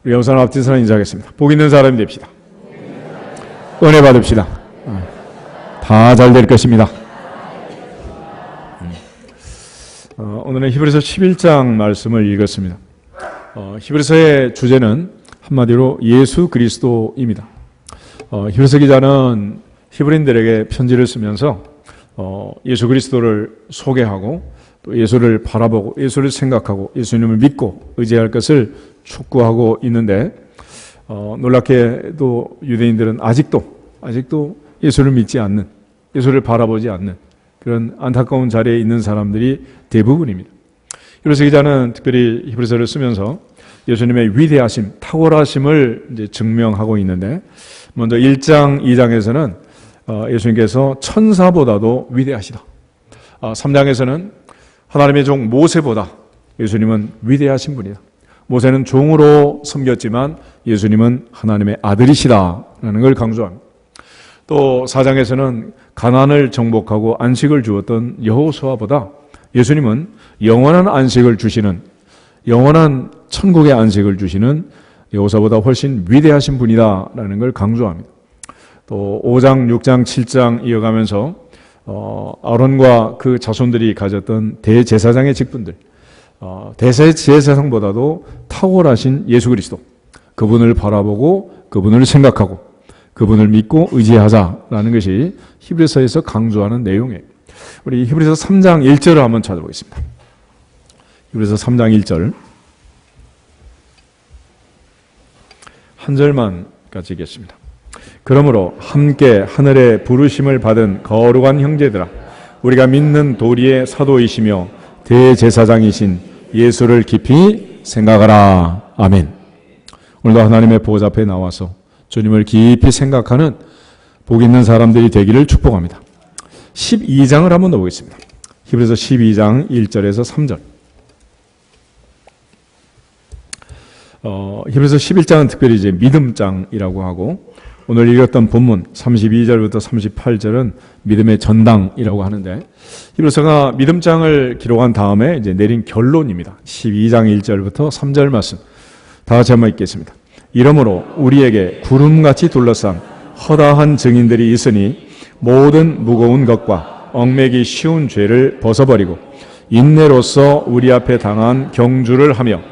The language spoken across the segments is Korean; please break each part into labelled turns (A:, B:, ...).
A: 우리 영상 앞뒤선 인사하겠습니다. 복 있는 사람이 됩시다. 은혜 받읍시다. 다 잘 될 것입니다. 오늘은 히브리서 11장 말씀을 읽었습니다. 히브리서의 주제는 한마디로 예수 그리스도입니다. 히브리서 기자는 히브리인들에게 편지를 쓰면서 예수 그리스도를 소개하고 또 예수를 바라보고 예수를 생각하고 예수님을 믿고 의지할 것을 촉구하고 있는데 놀랍게도 유대인들은 아직도 예수를 믿지 않는, 예수를 바라보지 않는 그런 안타까운 자리에 있는 사람들이 대부분입니다. 히브리서 기자는 특별히 히브리서를 쓰면서 예수님의 위대하심, 탁월하심을 이제 증명하고 있는데, 먼저 1장, 2장에서는 예수님께서 천사보다도 위대하시다. 3장에서는 하나님의 종 모세보다 예수님은 위대하신 분이다. 모세는 종으로 섬겼지만 예수님은 하나님의 아들이시다라는 걸 강조합니다. 또 4장에서는 가나안을 정복하고 안식을 주었던 여호수아보다 예수님은 영원한 안식을 주시는, 영원한 천국의 안식을 주시는 여호수아보다 훨씬 위대하신 분이다라는 걸 강조합니다. 또 5장, 6장, 7장 이어가면서 아론과 그 자손들이 가졌던 대제사장의 직분들, 대제사장보다도 탁월하신 예수 그리스도, 그분을 바라보고 그분을 생각하고 그분을 믿고 의지하자라는 것이 히브리서에서 강조하는 내용이에요. 우리 히브리서 3장 1절을 한번 찾아보겠습니다. 히브리서 3장 1절 한 절만 같이 읽겠습니다. 그러므로 함께 하늘의 부르심을 받은 거룩한 형제들아, 우리가 믿는 도리의 사도이시며 대제사장이신 예수를 깊이 생각하라. 아멘. 오늘도 하나님의 보좌 앞에 나와서 주님을 깊이 생각하는 복 있는 사람들이 되기를 축복합니다. 12장을 한번 넣어보겠습니다. 히브리서 12장 1절에서 3절. 히브리서 11장은 특별히 이제 믿음장이라고 하고, 오늘 읽었던 본문 32절부터 38절은 믿음의 전당이라고 하는데, 히브리서가 믿음장을 기록한 다음에 이제 내린 결론입니다. 12장 1절부터 3절 말씀 다 같이 한번 읽겠습니다. 이러므로 우리에게 구름같이 둘러싼 허다한 증인들이 있으니 모든 무거운 것과 얽매기 쉬운 죄를 벗어버리고 인내로서 우리 앞에 당한 경주를 하며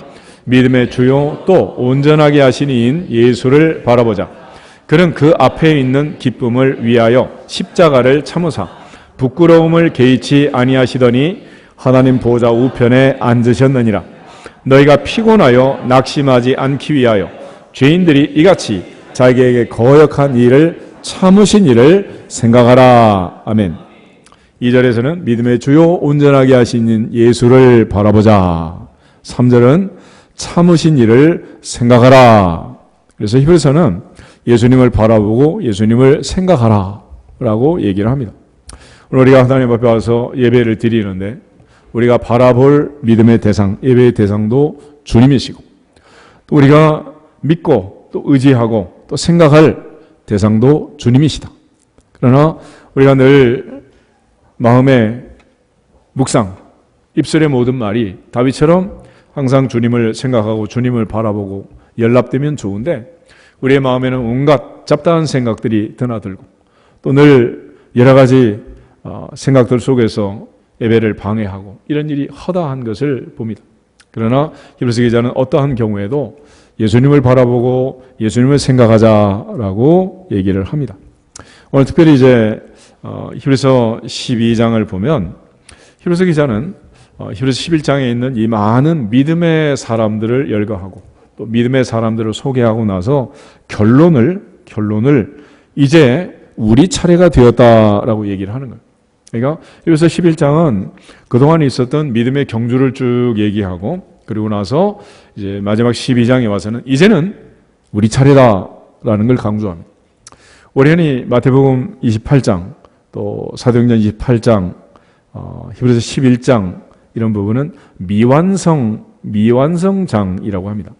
A: 믿음의 주요 또 온전하게 하신 이인 예수를 바라보자. 그는 그 앞에 있는 기쁨을 위하여 십자가를 참으사 부끄러움을 개의치 아니하시더니 하나님 보좌 우편에 앉으셨느니라. 너희가 피곤하여 낙심하지 않기 위하여 죄인들이 이같이 자기에게 거역한 일을 참으신 일을 생각하라. 아멘. 2절에서는 믿음의 주요 온전하게 하시는 예수를 바라보자. 3절은 참으신 일을 생각하라. 그래서 히브리서는 예수님을 바라보고 예수님을 생각하라 라고 얘기를 합니다. 오늘 우리가 하나님 앞에 와서 예배를 드리는데 우리가 바라볼 믿음의 대상, 예배의 대상도 주님이시고, 또 우리가 믿고 또 의지하고 또 생각할 대상도 주님이시다. 그러나 우리가 늘 마음의 묵상, 입술의 모든 말이 다윗처럼 항상 주님을 생각하고 주님을 바라보고 연락되면 좋은데, 우리의 마음에는 온갖 잡다한 생각들이 드나들고 또 늘 여러 가지 생각들 속에서 예배를 방해하고 이런 일이 허다한 것을 봅니다. 그러나 히브리서 기자는 어떠한 경우에도 예수님을 바라보고 예수님을 생각하자라고 얘기를 합니다. 오늘 특별히 이제 히브리서 12장을 보면 히브리서 기자는 히브리서 11장에 있는 이 많은 믿음의 사람들을 열거하고 또 믿음의 사람들을 소개하고 나서 결론을 이제 우리 차례가 되었다라고 얘기를 하는 거예요. 그러니까 히브리서 11장은 그동안 있었던 믿음의 경주를 쭉 얘기하고, 그리고 나서 이제 마지막 12장에 와서는 이제는 우리 차례다라는 걸 강조합니다. 우연히 마태복음 28장, 또 사도행전 28장, 히브리서 11장 이런 부분은 미완성장이라고 합니다.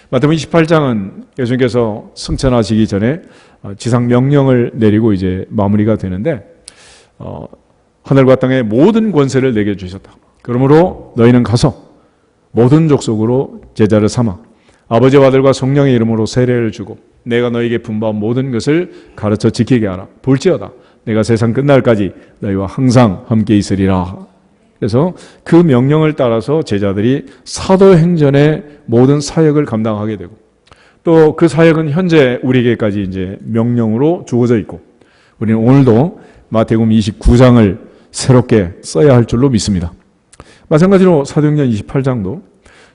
A: 마태복음 28장은 예수님께서 승천하시기 전에 지상 명령을 내리고 이제 마무리가 되는데, 하늘과 땅의 모든 권세를 내게 주셨다. 그러므로 너희는 가서 모든 족속으로 제자를 삼아 아버지와 아들과 성령의 이름으로 세례를 주고 내가 너에게 분부한 모든 것을 가르쳐 지키게 하라. 볼지어다 내가 세상 끝날까지 너희와 항상 함께 있으리라. 그래서 그 명령을 따라서 제자들이 사도행전의 모든 사역을 감당하게 되고 또 그 사역은 현재 우리에게까지 이제 명령으로 주어져 있고 우리는 오늘도 마태복음 29장을 새롭게 써야 할 줄로 믿습니다. 마찬가지로 사도행전 28장도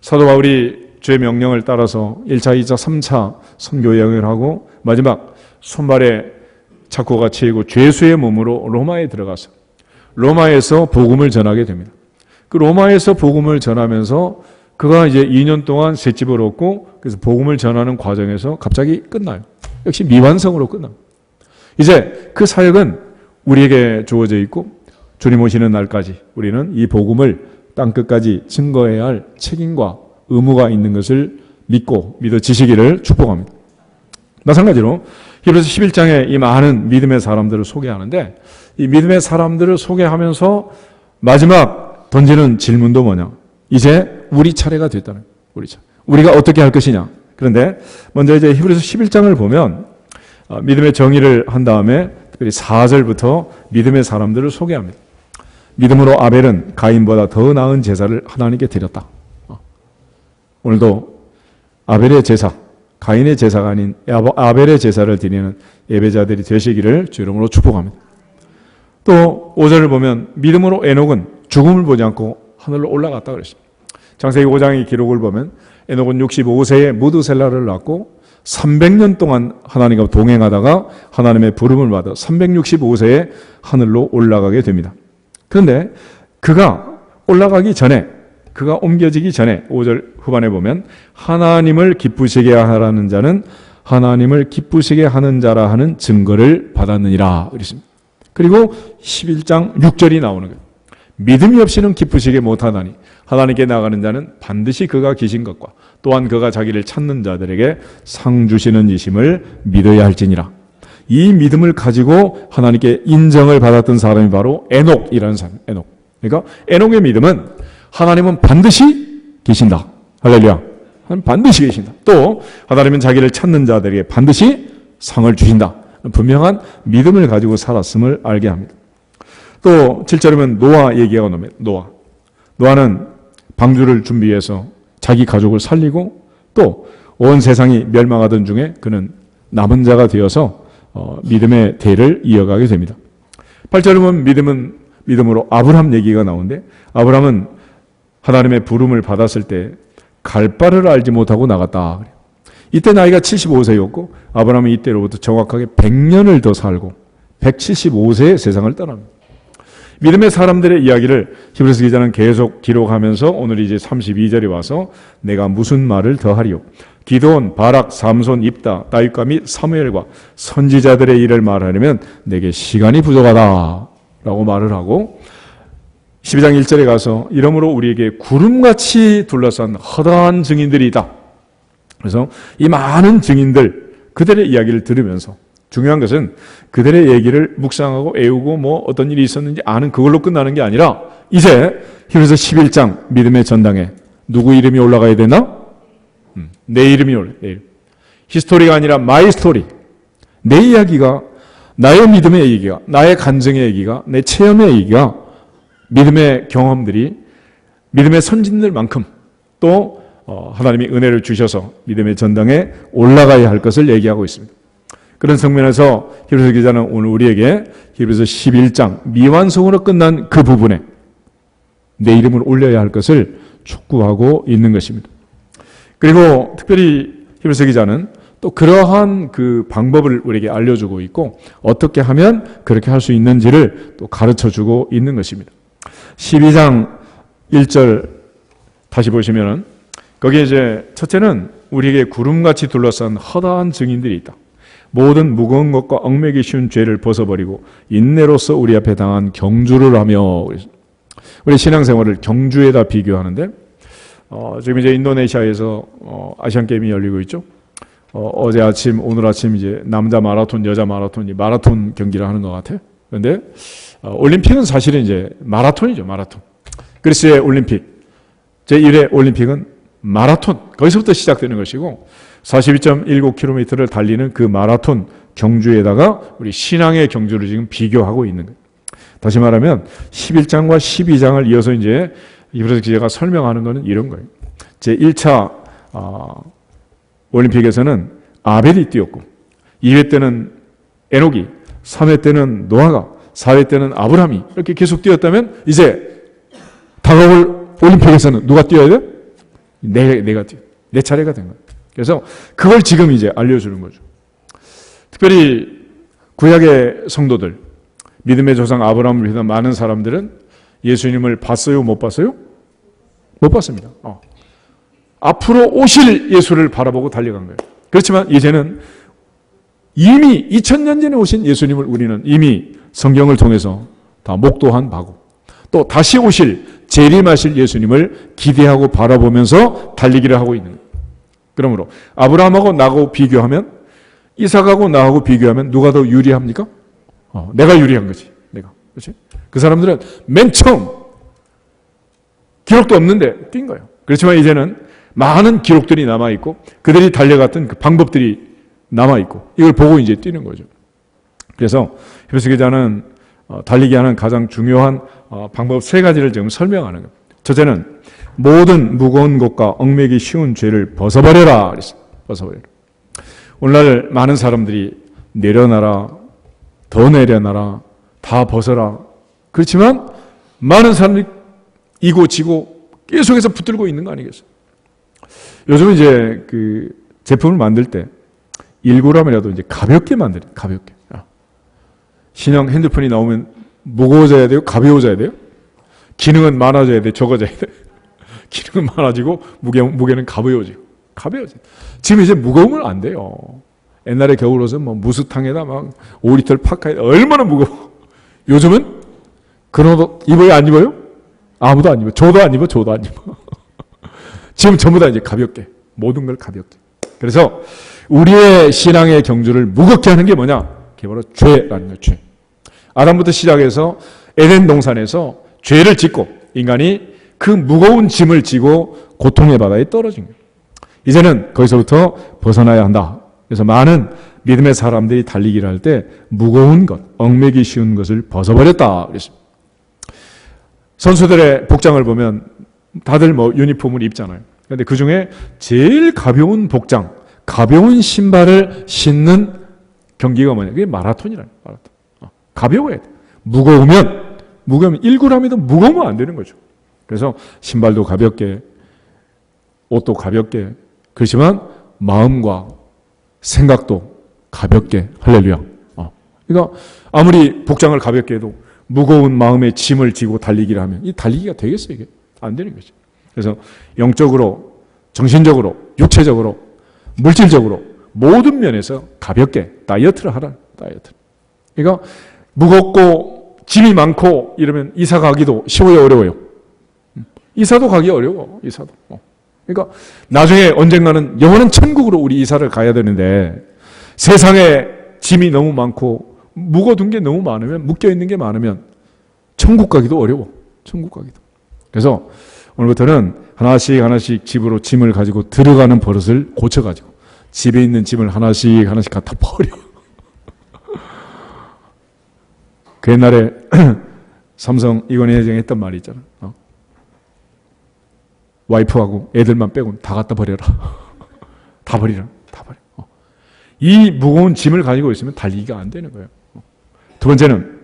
A: 사도 바울이 주의 명령을 따라서 1차, 2차, 3차 선교 여행을 하고 마지막 손발에 착고가 채이고 죄수의 몸으로 로마에 들어가서 로마에서 복음을 전하게 됩니다. 그 로마에서 복음을 전하면서 그가 이제 2년 동안 셋집을 얻고 그래서 복음을 전하는 과정에서 갑자기 끝나요. 역시 미완성으로 끝납니다. 이제 그 사역은 우리에게 주어져 있고 주님 오시는 날까지 우리는 이 복음을 땅끝까지 증거해야 할 책임과 의무가 있는 것을 믿어지시기를 축복합니다. 마찬가지로 히브리서 11장에 이 많은 믿음의 사람들을 소개하는데 이 믿음의 사람들을 소개하면서 마지막 던지는 질문도 뭐냐? 이제 우리 차례가 됐다는 거예요. 우리 차례. 우리가 어떻게 할 것이냐? 그런데 먼저 이제 히브리서 11장을 보면 믿음의 정의를 한 다음에 특별히 4절부터 믿음의 사람들을 소개합니다. 믿음으로 아벨은 가인보다 더 나은 제사를 하나님께 드렸다. 오늘도 아벨의 제사, 가인의 제사가 아닌 아벨의 제사를 드리는 예배자들이 되시기를 주 이름으로 축복합니다. 또 5절을 보면 믿음으로 에녹은 죽음을 보지 않고 하늘로 올라갔다 그랬습니다. 창세기 5장의 기록을 보면 에녹은 65세에 무드셀라를 낳고 300년 동안 하나님과 동행하다가 하나님의 부름을 받아 365세에 하늘로 올라가게 됩니다. 그런데 그가 올라가기 전에 그가 옮겨지기 전에 5절 후반에 보면 하나님을 기쁘시게 하라는 자는 하나님을 기쁘시게 하는 자라 하는 증거를 받았느니라 그랬습니다. 그리고 11장 6절이 나오는 거예요. 믿음이 없이는 기쁘시게 못하나니 하나님께 나가는 자는 반드시 그가 계신 것과 또한 그가 자기를 찾는 자들에게 상 주시는 이심을 믿어야 할지니라. 이 믿음을 가지고 하나님께 인정을 받았던 사람이 바로 에녹이라는 사람. 에녹. 그러니까 에녹의 믿음은 하나님은 반드시 계신다. 할렐루야. 하나님 반드시 계신다. 또 하나님은 자기를 찾는 자들에게 반드시 상을 주신다. 분명한 믿음을 가지고 살았음을 알게 합니다. 또 7절에 보면 노아 얘기가 나옵니다. 노아는 방주를 준비해서 자기 가족을 살리고 또 온 세상이 멸망하던 중에 그는 남은 자가 되어서 믿음의 대를 이어가게 됩니다. 8절에 보면 믿음으로 아브라함 얘기가 나오는데 아브라함은 하나님의 부름을 받았을 때 갈 바를 알지 못하고 나갔다. 이때 나이가 75세였고 아브라함은 이때로부터 정확하게 100년을 더 살고 175세에 세상을 떠납니다. 믿음의 사람들의 이야기를 히브리서 기자는 계속 기록하면서 오늘 이제 32절에 와서 내가 무슨 말을 더하리요. 기드온, 바락, 삼손, 입다, 다윗과 및 사무엘과 선지자들의 일을 말하려면 내게 시간이 부족하다 라고 말을 하고 12장 1절에 가서 이러므로 우리에게 구름같이 둘러싼 허다한 증인들이 있다. 그래서 이 많은 증인들 그들의 이야기를 들으면서 중요한 것은 그들의 얘기를 묵상하고 애우고 뭐 어떤 일이 있었는지 아는 그걸로 끝나는 게 아니라 이제 히브리서 11장 믿음의 전당에 누구 이름이 올라가야 되나? 내 이름이 올라가야 돼. 히스토리가 아니라 마이 스토리. 내 이야기가 나의 믿음의 얘기가 나의 간증의 얘기가 내 체험의 얘기가 믿음의 경험들이 믿음의 선진들만큼 또 하나님이 은혜를 주셔서 믿음의 전당에 올라가야 할 것을 얘기하고 있습니다. 그런 측면에서 히브리서 기자는 오늘 우리에게 히브리서 11장 미완성으로 끝난 그 부분에 내 이름을 올려야 할 것을 촉구하고 있는 것입니다. 그리고 특별히 히브리서 기자는 또 그러한 그 방법을 우리에게 알려주고 있고 어떻게 하면 그렇게 할 수 있는지를 또 가르쳐주고 있는 것입니다. 12장 1절 다시 보시면은 거기에 이제 첫째는 우리에게 구름같이 둘러싼 허다한 증인들이 있다. 모든 무거운 것과 얽매기 쉬운 죄를 벗어버리고 인내로서 우리 앞에 당한 경주를 하며 우리 신앙생활을 경주에다 비교하는데 지금 이제 인도네시아에서 아시안 게임이 열리고 있죠. 어제 아침 오늘 아침 이제 남자 마라톤 여자 마라톤이 마라톤 경기를 하는 것 같아요. 그런데 올림픽은 사실은 이제 마라톤이죠. 마라톤. 그리스의 올림픽 제1회 올림픽은 마라톤, 거기서부터 시작되는 것이고 42.19km를 달리는 그 마라톤 경주에다가 우리 신앙의 경주를 지금 비교하고 있는 거예요. 다시 말하면 11장과 12장을 이어서 이제 이브레스 기자가 설명하는 것은 이런 거예요. 제1차 올림픽에서는 아벨이 뛰었고 2회 때는 에녹이, 3회 때는 노아가, 4회 때는 아브라함이 이렇게 계속 뛰었다면 이제 다가올 올림픽에서는 누가 뛰어야 돼? 내가 뛰어. 내 차례가 된 거예요. 그래서 그걸 지금 이제 알려주는 거죠. 특별히 구약의 성도들, 믿음의 조상 아브라함을 비롯한 많은 사람들은 예수님을 봤어요? 못 봤어요? 못 봤습니다. 앞으로 오실 예수를 바라보고 달려간 거예요. 그렇지만 이제는 이미 2000년 전에 오신 예수님을 우리는 이미 성경을 통해서 다 목도한 바고 또 다시 오실 재림하실 예수님을 기대하고 바라보면서 달리기를 하고 있는 거예요. 그러므로 아브라함하고 나하고 비교하면 이삭하고 나하고 비교하면 누가 더 유리합니까? 내가 유리한 거지. 내가. 그렇지? 그 사람들은 맨 처음 기록도 없는데 뛴 거예요. 그렇지만 이제는 많은 기록들이 남아있고 그들이 달려갔던 그 방법들이 남아있고 이걸 보고 이제 뛰는 거죠. 그래서 히브리서 기자는 달리기 하는 가장 중요한 방법 3가지를 지금 설명하는 거예요. 첫째는 모든 무거운 것과 얽매기 쉬운 죄를 벗어버려라. 그랬어요. 벗어버려라. 오늘날 많은 사람들이 내려놔라, 더 내려놔라, 다 벗어라. 그렇지만 많은 사람들이 이고 지고 계속해서 붙들고 있는 거 아니겠어요? 요즘은 이제 그 제품을 만들 때 1g이라도 이제 가볍게 만들어요. 가볍게. 신형 핸드폰이 나오면 무거워져야 돼요? 가벼워져야 돼요? 기능은 많아져야 돼요? 적어져야 돼요? 기능은 많아지고 무게는 가벼워지고. 가벼워져요. 지금 이제 무거우면 안 돼요. 옛날에 겨울옷은 뭐 무스탕에다 막 5리터 파카에 얼마나 무거워. 요즘은 그런 옷 입어요? 안 입어요? 아무도 안 입어. 저도 안 입어. 저도 안 입어. 지금 전부 다 이제 가볍게. 모든 걸 가볍게. 그래서 우리의 신앙의 경주를 무겁게 하는 게 뭐냐? 그게 바로 죄라는 거예요. 죄. 아담부터 시작해서 에덴 동산에서 죄를 짓고 인간이 그 무거운 짐을 지고 고통의 바다에 떨어진 거예요. 이제는 거기서부터 벗어나야 한다. 그래서 많은 믿음의 사람들이 달리기를 할 때 무거운 것, 얽매기 쉬운 것을 벗어버렸다. 그랬습니다. 선수들의 복장을 보면 다들 뭐 유니폼을 입잖아요. 그런데 그 중에 제일 가벼운 복장, 가벼운 신발을 신는 경기가 뭐냐? 그게 마라톤이라는 마라톤. 가벼워야 돼. 무거우면 1g이도 무거우면 안 되는 거죠. 그래서 신발도 가볍게, 옷도 가볍게, 그렇지만 마음과 생각도 가볍게. 할렐루야. 그러니까 아무리 복장을 가볍게 해도 무거운 마음의 짐을 지고 달리기를 하면 이 달리기가 되겠어요? 이게? 안 되는 거죠. 그래서 영적으로, 정신적으로, 육체적으로, 물질적으로 모든 면에서 가볍게 다이어트를 하라. 다이어트. 그러니까 무겁고 짐이 많고 이러면 이사 가기도 쉬워요, 어려워요? 이사도 가기 어려워. 이사도. 그러니까 나중에 언젠가는 영원한 천국으로 우리 이사를 가야 되는데 세상에 짐이 너무 많고 묵어둔 게 너무 많으면, 묶여있는 게 많으면 천국 가기도 어려워. 천국 가기도. 그래서 오늘부터는 하나씩 집으로 짐을 가지고 들어가는 버릇을 고쳐가지고 집에 있는 짐을 하나씩 갖다 버려. 그 옛날에 삼성 이건희 회장이 했던 말이 있잖아. 와이프하고 애들만 빼고 다 갖다 버려라. 다 버리라. 다 버려. 이 무거운 짐을 가지고 있으면 달리기가 안 되는 거예요. 두 번째는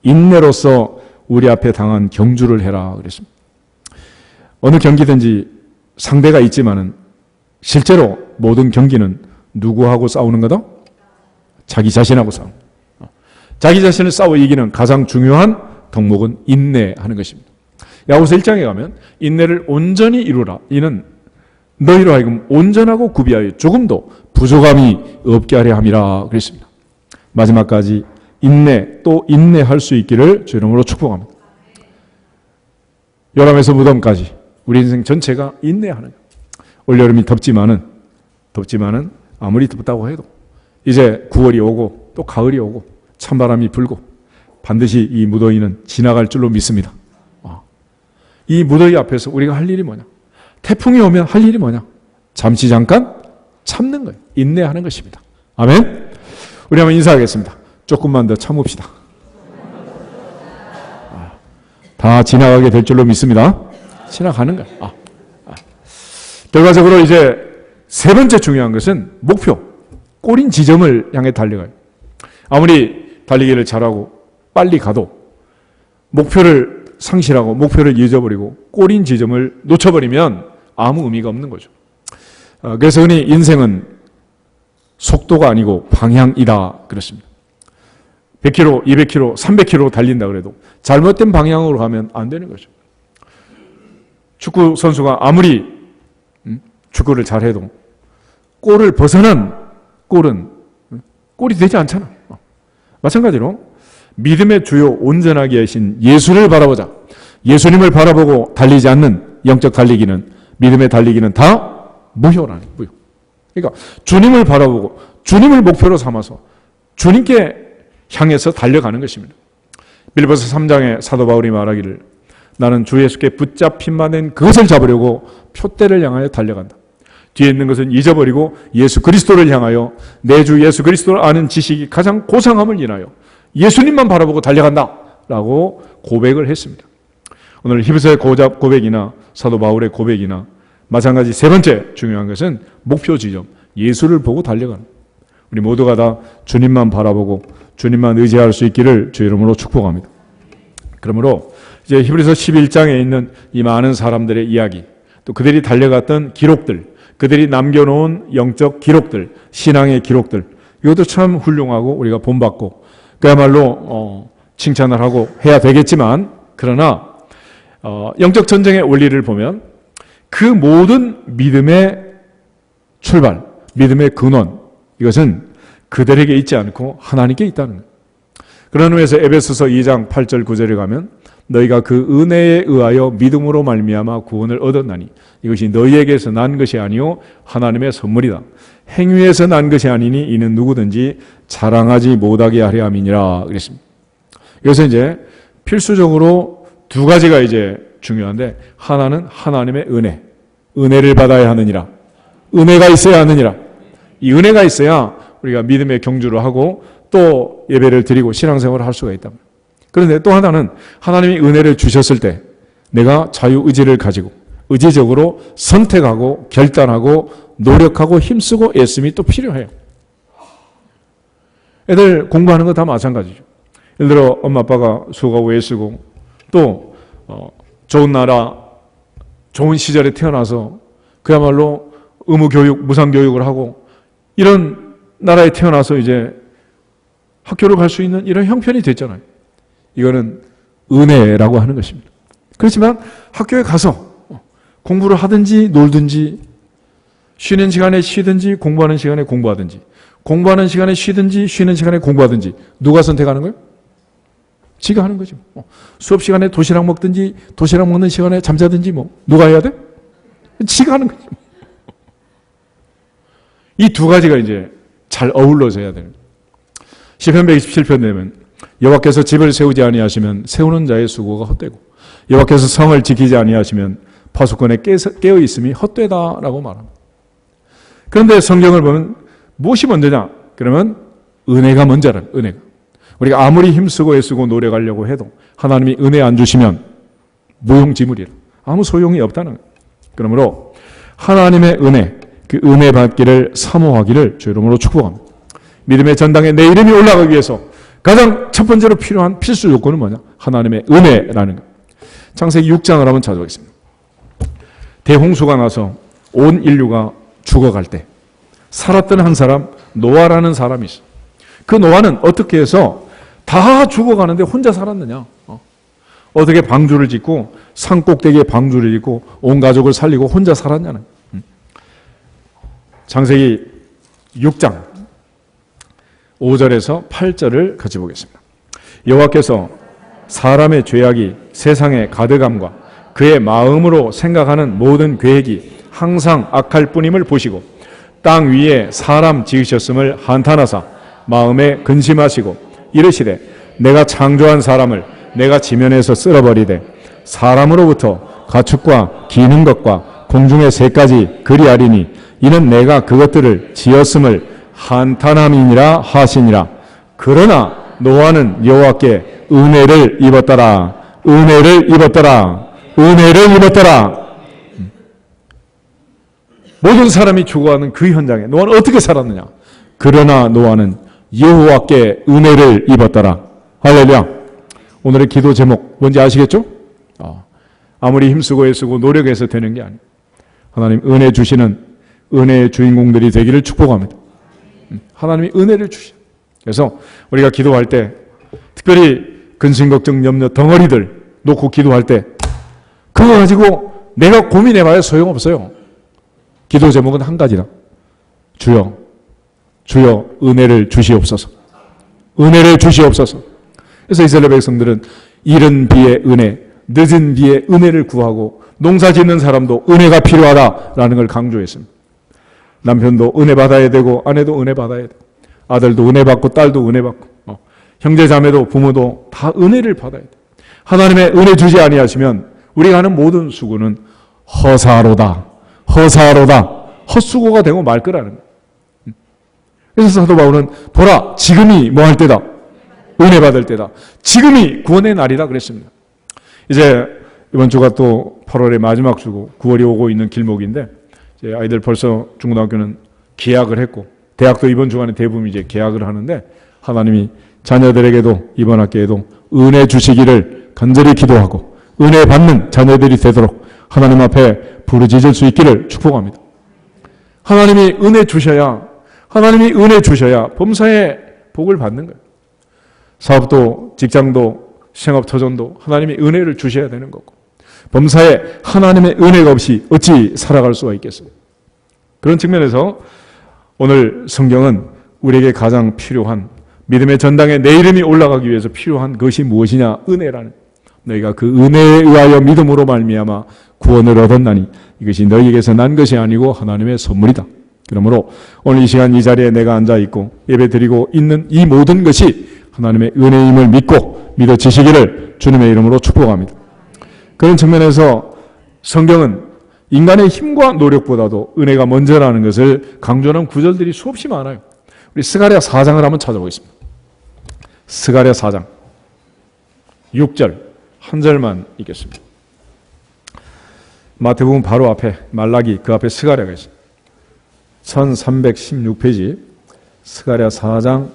A: 인내로서 우리 앞에 당한 경주를 해라 그랬습니다. 어느 경기든지 상대가 있지만은 실제로 모든 경기는 누구하고 싸우는 거다? 자기 자신하고 싸우는 거다. 자기 자신을 싸워 이기는 가장 중요한 덕목은 인내하는 것입니다. 야고보서 1장에 가면 인내를 온전히 이루라. 이는 너희로 하여금 온전하고 구비하여 조금도 부족함이 없게 하려 함이라 그랬습니다. 마지막까지 인내 또 인내할 수 있기를 주 이름으로 축복합니다. 요람에서 무덤까지 우리 인생 전체가 인내하는 거예요. 올여름이 덥지만은 아무리 덥다고 해도 이제 9월이 오고 또 가을이 오고 찬바람이 불고 반드시 이 무더위는 지나갈 줄로 믿습니다. 이 무더위 앞에서 우리가 할 일이 뭐냐? 태풍이 오면 할 일이 뭐냐? 잠시 잠깐 참는 거예요. 인내하는 것입니다. 아멘. 우리 한번 인사하겠습니다. 조금만 더 참읍시다. 다 지나가게 될 줄로 믿습니다. 지나가는 거예요. 결과적으로 이제 세 번째 중요한 것은 목표, 꼬린 지점을 향해 달려가요. 아무리 달리기를 잘하고 빨리 가도 목표를 상실하고 목표를 잊어버리고 꼬린 지점을 놓쳐버리면 아무 의미가 없는 거죠. 그래서 흔히 인생은 속도가 아니고 방향이다 그렇습니다. 100km, 200km, 300km 달린다 그래도 잘못된 방향으로 가면 안 되는 거죠. 축구 선수가 아무리 축구를 잘해도 골을 벗어난 골은 골이 되지 않잖아. 마찬가지로 믿음의 주요 온전하게 하신 예수를 바라보자. 예수님을 바라보고 달리지 않는 영적 달리기는, 믿음의 달리기는 다 무효라는 거예요. 무효. 그러니까 주님을 바라보고 주님을 목표로 삼아서 주님께 향해서 달려가는 것입니다. 빌립보서 3장에 사도 바울이 말하기를 나는 주 예수께 붙잡힌 된 그것을 잡으려고 표대를 향하여 달려간다. 뒤에 있는 것은 잊어버리고 예수 그리스도를 향하여 내 주 예수 그리스도를 아는 지식이 가장 고상함을 인하여 예수님만 바라보고 달려간다 라고 고백을 했습니다. 오늘 히브리서의 고백이나 사도 바울의 고백이나 마찬가지 세 번째 중요한 것은 목표 지점, 예수를 보고 달려가는, 우리 모두가 다 주님만 바라보고 주님만 의지할 수 있기를 주의 이름으로 축복합니다. 그러므로 이제 히브리서 11장에 있는 이 많은 사람들의 이야기, 또 그들이 달려갔던 기록들, 그들이 남겨놓은 영적 기록들, 신앙의 기록들, 이것도 참 훌륭하고 우리가 본받고 그야말로 칭찬을 하고 해야 되겠지만, 그러나 영적 전쟁의 원리를 보면 그 모든 믿음의 출발, 믿음의 근원, 이것은 그들에게 있지 않고 하나님께 있다는 거예요. 그런 의미에서 에베소서 2장 8절 9절에 가면 너희가 그 은혜에 의하여 믿음으로 말미암아 구원을 얻었나니 이것이 너희에게서 난 것이 아니요 하나님의 선물이다. 행위에서 난 것이 아니니 이는 누구든지 자랑하지 못하게 하려 함이니라 그랬습니다. 여기서 이제 필수적으로 두 가지가 이제 중요한데, 하나는 하나님의 은혜, 은혜를 받아야 하느니라, 은혜가 있어야 하느니라. 이 은혜가 있어야 우리가 믿음의 경주를 하고 또 예배를 드리고 신앙생활을 할 수가 있다. 그런데 또 하나는 하나님이 은혜를 주셨을 때 내가 자유의지를 가지고 의지적으로 선택하고 결단하고 노력하고 힘쓰고 애씀이 또 필요해요. 애들 공부하는 거 다 마찬가지죠. 예를 들어 엄마 아빠가 수고하고 애쓰고 또 좋은 나라 좋은 시절에 태어나서 그야말로 의무교육 무상교육을 하고 이런 나라에 태어나서 이제 학교를 갈 수 있는 이런 형편이 됐잖아요. 이거는 은혜라고 하는 것입니다. 그렇지만 학교에 가서 공부를 하든지 놀든지 쉬는 시간에 쉬든지 공부하는 시간에 공부하든지 공부하는 시간에 쉬든지 쉬는 시간에 공부하든지 누가 선택하는 거예요? 지가 하는 거죠. 수업 시간에 도시락 먹든지 도시락 먹는 시간에 잠자든지 누가 해야 돼? 지가 하는 거죠. 이 두 가지가 이제 잘 어울러서 해야 되는 거예요. 시편 127편 되면 여호와께서 집을 세우지 아니하시면 세우는 자의 수고가 헛되고 여호와께서 성을 지키지 아니하시면 파수꾼의 깨어 있음이 헛되다라고 말합니다. 그런데 성경을 보면 무엇이 먼저냐? 그러면 은혜가 먼저란 은혜가. 우리가 아무리 힘쓰고 애쓰고 노력하려고 해도 하나님이 은혜 안 주시면 무용지물이라. 아무 소용이 없다는 거예요. 그러므로 하나님의 은혜, 그 은혜 받기를 사모하기를 주 이름으로 축복합니다. 믿음의 전당에 내 이름이 올라가기 위해서 가장 첫 번째로 필요한 필수 요건은 뭐냐? 하나님의 은혜라는 것. 창세기 6장을 한번 찾아보겠습니다. 대홍수가 나서 온 인류가 죽어갈 때 살았던 한 사람, 노아라는 사람이 있어. 그 노아는 어떻게 해서 다 죽어가는데 혼자 살았느냐? 어떻게 방주를 짓고 산 꼭대기에 방주를 짓고 온 가족을 살리고 혼자 살았냐는. 창세기 6장 5절에서 8절을 같이 보겠습니다. 여호와께서 사람의 죄악이 세상에 가득함과 그의 마음으로 생각하는 모든 계획이 항상 악할 뿐임을 보시고 땅 위에 사람 지으셨음을 한탄하사 마음에 근심하시고 이르시되 내가 창조한 사람을 내가 지면에서 쓸어버리되 사람으로부터 가축과 기는 것과 공중의 새까지 그리하리니 이는 내가 그것들을 지었음을 한탄함이니라 하시니라. 그러나 노아는 여호와께 은혜를 입었더라. 은혜를 입었더라. 은혜를 입었더라. 모든 사람이 죽어가는 그 현장에 노아는 어떻게 살았느냐? 그러나 노아는 여호와께 은혜를 입었더라. 할렐루야. 오늘의 기도 제목 뭔지 아시겠죠? 아무리 힘쓰고 애쓰고 노력해서 되는 게 아니에요. 하나님 은혜 주시는 은혜의 주인공들이 되기를 축복합니다. 하나님이 은혜를 주셔. 그래서 우리가 기도할 때 특별히 근심 걱정 염려 덩어리들 놓고 기도할 때 그거 가지고 내가 고민해봐야 소용없어요. 기도 제목은 한 가지다. 주여, 주여 은혜를 주시옵소서. 은혜를 주시옵소서. 그래서 이스라엘 백성들은 이른 비에 은혜, 늦은 비에 은혜를 구하고 농사 짓는 사람도 은혜가 필요하다라는 걸 강조했습니다. 남편도 은혜 받아야 되고 아내도 은혜 받아야 돼. 아들도 은혜 받고 딸도 은혜 받고 형제 자매도 부모도 다 은혜를 받아야 돼. 하나님의 은혜 주지 아니하시면 우리가 하는 모든 수고는 허사로다. 허사로다. 헛수고가 되고 말 거라는 거예요. 그래서 사도 바울은 보라 지금이 뭐 할 때다. 은혜 받을 때다. 지금이 구원의 날이다 그랬습니다. 이제 이번 주가 또 8월의 마지막 주고 9월이 오고 있는 길목인데 이제 아이들 벌써 중고등학교는 개학을 했고 대학도 이번 주간에 대부분 이제 개학을 하는데 하나님이 자녀들에게도 이번 학기에도 은혜 주시기를 간절히 기도하고 은혜 받는 자녀들이 되도록 하나님 앞에 부르짖을 수 있기를 축복합니다. 하나님이 은혜 주셔야 범사에 복을 받는 거예요. 사업도 직장도 생업터전도 하나님이 은혜를 주셔야 되는 거고 범사에 하나님의 은혜가 없이 어찌 살아갈 수가 있겠어요. 그런 측면에서 오늘 성경은 우리에게 가장 필요한 믿음의 전당에 내 이름이 올라가기 위해서 필요한 것이 무엇이냐? 은혜라는. 너희가 그 은혜에 의하여 믿음으로 말미암아 구원을 얻었나니 이것이 너희에게서 난 것이 아니고 하나님의 선물이다. 그러므로 오늘 이 시간 이 자리에 내가 앉아 있고 예배 드리고 있는 이 모든 것이 하나님의 은혜임을 믿고 믿어지시기를 주님의 이름으로 축복합니다. 그런 측면에서 성경은 인간의 힘과 노력보다도 은혜가 먼저라는 것을 강조하는 구절들이 수없이 많아요. 우리 스가랴 4장을 한번 찾아보겠습니다. 스가랴 4장 6절 한 절만 읽겠습니다. 마태복음 바로 앞에 말라기 그 앞에 스가랴가 있습니다. 1316페이지 스가랴 4장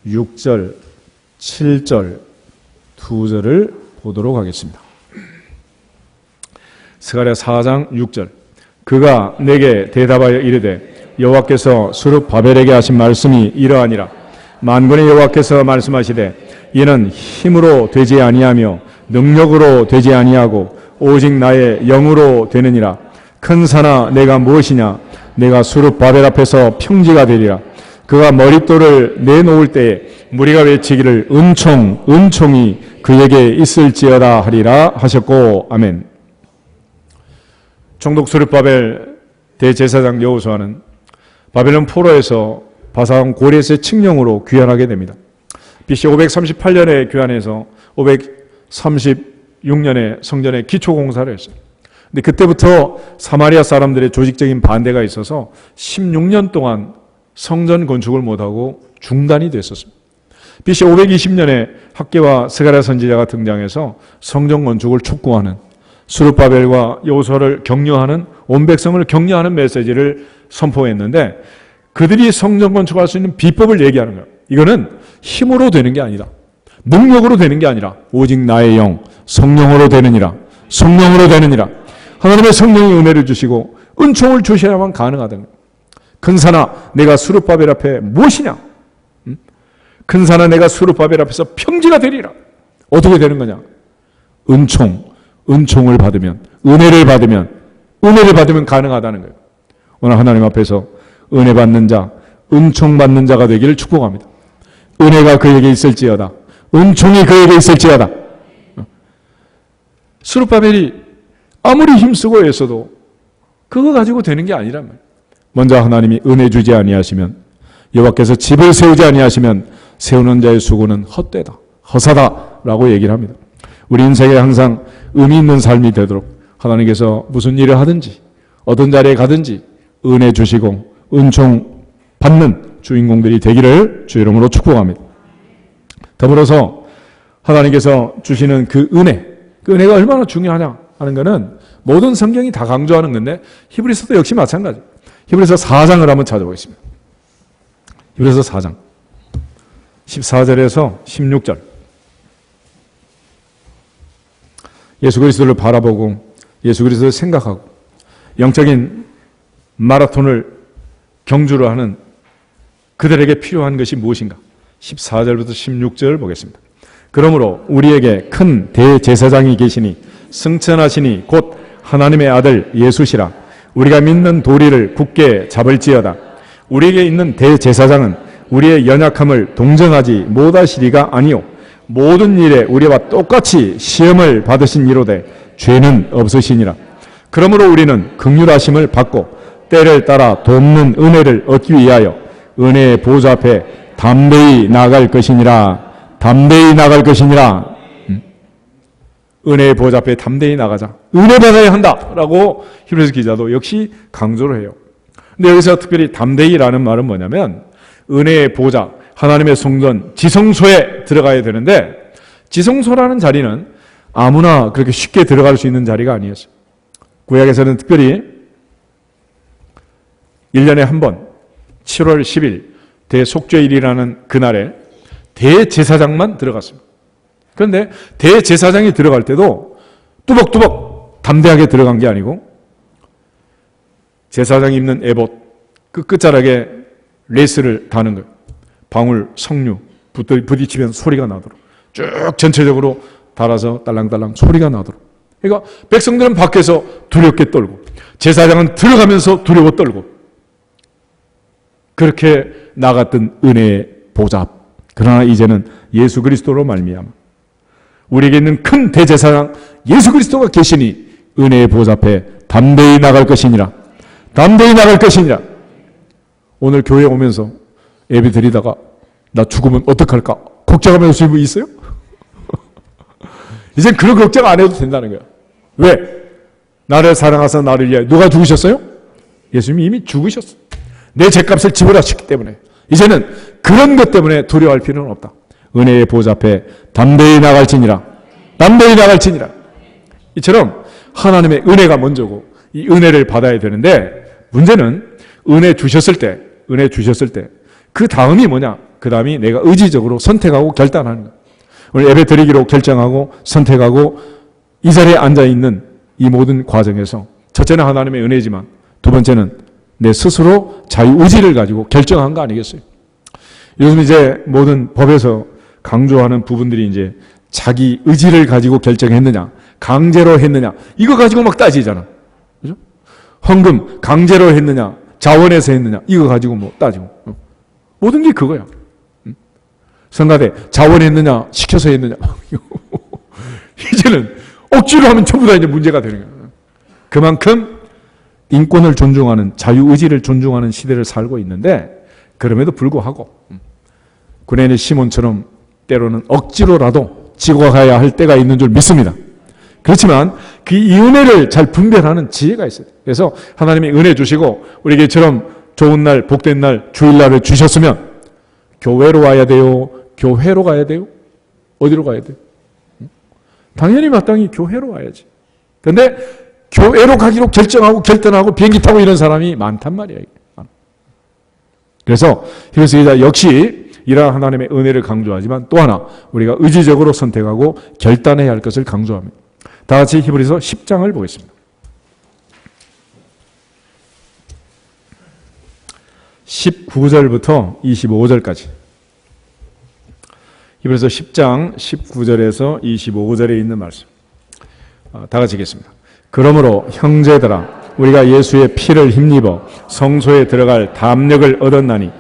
A: 6절 7절 두 절을 보도록 하겠습니다. 스가랴 4장 6절 그가 내게 대답하여 이르되 여호와께서 스룹바벨에게 하신 말씀이 이러하니라. 만군의 여호와께서 말씀하시되 이는 힘으로 되지 아니하며 능력으로 되지 아니하고 오직 나의 영으로 되느니라. 큰 산아 내가 무엇이냐? 내가 스룹바벨 앞에서 평지가 되리라. 그가 머릿돌을 내놓을 때에 무리가 외치기를 은총 은총이 그에게 있을지어다 하리라 하셨고 아멘. 총독 스룹바벨 대제사장 여호수아는 바벨론 포로에서 바사왕 고레스의 칙령으로 귀환하게 됩니다. BC 538년에 귀환해서 536년에 성전에 기초공사를 했어요. 근데 그때부터 사마리아 사람들의 조직적인 반대가 있어서 16년 동안 성전 건축을 못하고 중단이 됐었습니다. BC 520년에 학개와 스가랴 선지자가 등장해서 성전 건축을 촉구하는 스룹바벨과 여호수아를 격려하는 온 백성을 격려하는 메시지를 선포했는데 그들이 성전 건축할 수 있는 비법을 얘기하는 거예요. 이거는 힘으로 되는 게 아니다. 능력으로 되는 게 아니라 오직 나의 영 성령으로 되느니라. 성령으로 되느니라. 하나님의 성령이 은혜를 주시고 은총을 주셔야만 가능하다는 거예요. 큰 산아 내가 스룹바벨 앞에 무엇이냐? 큰 산아 내가 스룹바벨 앞에서 평지가 되리라. 어떻게 되는 거냐? 은총을 받으면 은혜를 받으면 가능하다는 거예요. 오늘 하나님 앞에서 은혜 받는 자, 은총 받는 자가 되기를 축복합니다. 은혜가 그에게 있을지어다. 은총이 그에게 있을지어다. 스룹바벨이 아무리 힘쓰고 애써도 그거 가지고 되는 게 아니란 말이에요. 먼저 하나님이 은혜 주지 아니하시면 여호와께서 집을 세우지 아니하시면 세우는 자의 수고는 헛되다. 허사다라고 얘기를 합니다. 우리 인생에 항상 의미 있는 삶이 되도록 하나님께서 무슨 일을 하든지 어떤 자리에 가든지 은혜 주시고 은총 받는 주인공들이 되기를 주 이름으로 축복합니다. 더불어서 하나님께서 주시는 그 은혜가 얼마나 중요하냐 하는 것은 모든 성경이 다 강조하는 건데 히브리서도 역시 마찬가지. 히브리서 4장을 한번 찾아보겠습니다. 히브리서 4장 14절에서 16절. 예수 그리스도를 바라보고 예수 그리스도를 생각하고 영적인 마라톤을 경주를 하는 그들에게 필요한 것이 무엇인가? 14절부터 16절 보겠습니다. 그러므로 우리에게 큰 대제사장이 계시니 승천하시니 곧 하나님의 아들 예수시라. 우리가 믿는 도리를 굳게 잡을지어다. 우리에게 있는 대제사장은 우리의 연약함을 동정하지 못하시리가 아니요 모든 일에 우리와 똑같이 시험을 받으신 이로되 죄는 없으시니라. 그러므로 우리는 긍휼하심을 받고 때를 따라 돕는 은혜를 얻기 위하여 은혜의 보좌 앞에 담대히 나아갈 것이니라. 담대히 나아갈 것이니라. 은혜의 보좌 앞에 담대히 나가자. 은혜 받아야 한다라고 히브리서 기자도 역시 강조를 해요. 근데 여기서 특별히 담대히라는 말은 뭐냐면 은혜의 보좌, 하나님의 성전, 지성소에 들어가야 되는데 지성소라는 자리는 아무나 그렇게 쉽게 들어갈 수 있는 자리가 아니었어요. 구약에서는 특별히 1년에 한 번 7월 10일 대속죄일이라는 그날에 대제사장만 들어갔습니다. 그런데 대제사장이 들어갈 때도 뚜벅뚜벅 담대하게 들어간 게 아니고 제사장이 입는 에봇 그 끝자락에 레이스를 다는 거예요. 방울, 석류 부딪히면 소리가 나도록 쭉 전체적으로 달아서 딸랑딸랑 소리가 나도록. 그러니까 백성들은 밖에서 두렵게 떨고 제사장은 들어가면서 두려워 떨고 그렇게 나갔던 은혜의 보좌 앞. 그러나 이제는 예수 그리스도로 말미암아 우리에게 있는 큰 대제사장 예수 그리스도가 계시니 은혜의 보좌 앞에 담대히 나갈 것이니라. 담대히 나갈 것이니라. 오늘 교회 오면서 예배 드리다가 나 죽으면 어떡할까 걱정하면서 오신 분 있어요? 이젠 그런 걱정 안 해도 된다는 거야. 왜? 나를 사랑하사 나를 위하여 누가 죽으셨어요? 예수님이 이미 죽으셨어. 내 죄값을 지불하셨기 때문에 이제는 그런 것 때문에 두려워할 필요는 없다. 은혜의 보좌 앞에 담대히 나갈지니라. 담대히 나갈지니라. 이처럼 하나님의 은혜가 먼저고 이 은혜를 받아야 되는데 문제는 은혜 주셨을 때 그 다음이 뭐냐? 그 다음이 내가 의지적으로 선택하고 결단하는 거야. 오늘 예배 드리기로 결정하고 선택하고 이 자리에 앉아있는 이 모든 과정에서 첫째는 하나님의 은혜지만 두 번째는 내 스스로 자유의지를 가지고 결정한 거 아니겠어요? 요즘 이제 모든 법에서 강조하는 부분들이 이제 자기 의지를 가지고 결정했느냐, 강제로 했느냐, 이거 가지고 막 따지잖아. 그죠? 헌금 강제로 했느냐, 자원해서 했느냐, 이거 가지고 뭐 따지고. 모든 게 그거야. 성가대 자원했느냐, 시켜서 했느냐. 이제는 억지로 하면 전부 다 이제 문제가 되는 거야. 그만큼 인권을 존중하는, 자유의지를 존중하는 시대를 살고 있는데, 그럼에도 불구하고, 구레네 시몬처럼 때로는 억지로라도 지고 가야 할 때가 있는 줄 믿습니다. 그렇지만 그 이 은혜를 잘 분별하는 지혜가 있어요. 그래서 하나님이 은혜 주시고 우리에게 이처럼 좋은 날, 복된 날, 주일날을 주셨으면 교회로 와야 돼요? 교회로 가야 돼요? 어디로 가야 돼요? 당연히 마땅히 교회로 와야지. 그런데 교회로 가기로 결정하고 결단하고 비행기 타고 이런 사람이 많단 말이야. 그래서 히브리서 역시 이러한 하나님의 은혜를 강조하지만 또 하나 우리가 의지적으로 선택하고 결단해야 할 것을 강조합니다. 다 같이 히브리서 10장을 보겠습니다. 19절부터 25절까지. 히브리서 10장 19절에서 25절에 있는 말씀. 다 같이 읽겠습니다. 그러므로 형제들아 우리가 예수의 피를 힘입어 성소에 들어갈 담력을 얻었나니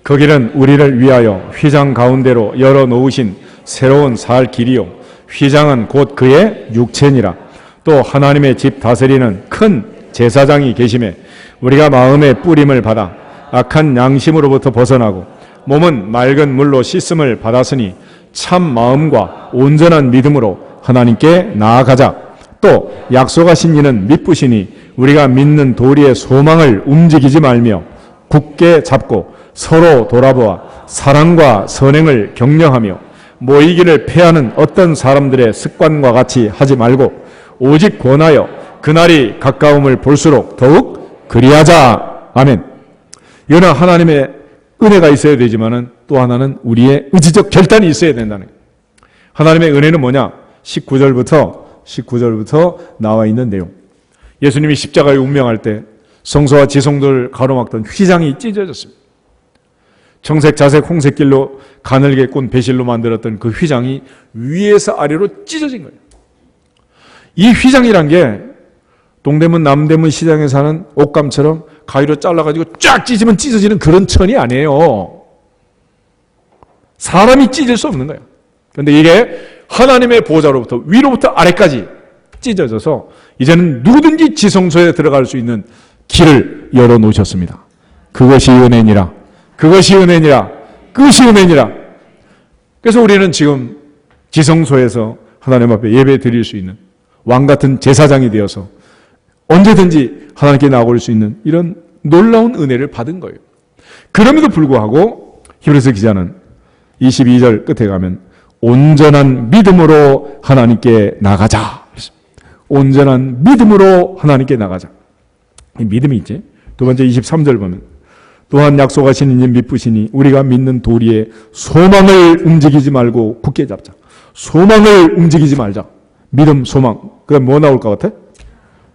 A: 그 길은 우리를 위하여 휘장 가운데로 열어놓으신 새로운 살 길이요 휘장은 곧 그의 육체니라. 또 하나님의 집 다스리는 큰 제사장이 계심에 우리가 마음의 뿌림을 받아 악한 양심으로부터 벗어나고 몸은 맑은 물로 씻음을 받았으니 참 마음과 온전한 믿음으로 하나님께 나아가자. 또 약속하신 이는 미쁘시니 우리가 믿는 도리의 소망을 움직이지 말며 굳게 잡고 서로 돌아보아 사랑과 선행을 격려하며 모이기를 패하는 어떤 사람들의 습관과 같이 하지 말고 오직 권하여 그날이 가까움을 볼수록 더욱 그리하자. 아멘. 이거는 하나님의 은혜가 있어야 되지만은 또 하나는 우리의 의지적 결단이 있어야 된다는 거예요. 하나님의 은혜는 뭐냐? 19절부터 나와 있는 내용. 예수님이 십자가에 운명할 때 성소와 지성도를 가로막던 휘장이 찢어졌습니다. 청색, 자색, 홍색길로 가늘게 꼰 배실로 만들었던 그 휘장이 위에서 아래로 찢어진 거예요. 이 휘장이란 게 동대문, 남대문 시장에 사는 옷감처럼 가위로 잘라가지고 쫙 찢으면 찢어지는 그런 천이 아니에요. 사람이 찢을 수 없는 거예요. 그런데 이게 하나님의 보좌로부터 위로부터 아래까지 찢어져서 이제는 누구든지 지성소에 들어갈 수 있는 길을 열어놓으셨습니다. 그것이 은혜니라. 그것이 은혜니라. 그것이 은혜니라. 그래서 우리는 지금 지성소에서 하나님 앞에 예배 드릴 수 있는 왕같은 제사장이 되어서 언제든지 하나님께 나아올 수 있는 이런 놀라운 은혜를 받은 거예요. 그럼에도 불구하고 히브리서 기자는 22절 끝에 가면 온전한 믿음으로 하나님께 나가자. 온전한 믿음으로 하나님께 나가자. 이 믿음이 있지. 두 번째 23절 보면 또한 약속하신 이님 미쁘시니 우리가 믿는 도리에 소망을 움직이지 말고 굳게 잡자. 소망을 움직이지 말자. 믿음, 소망. 그 다음 뭐 나올 것 같아?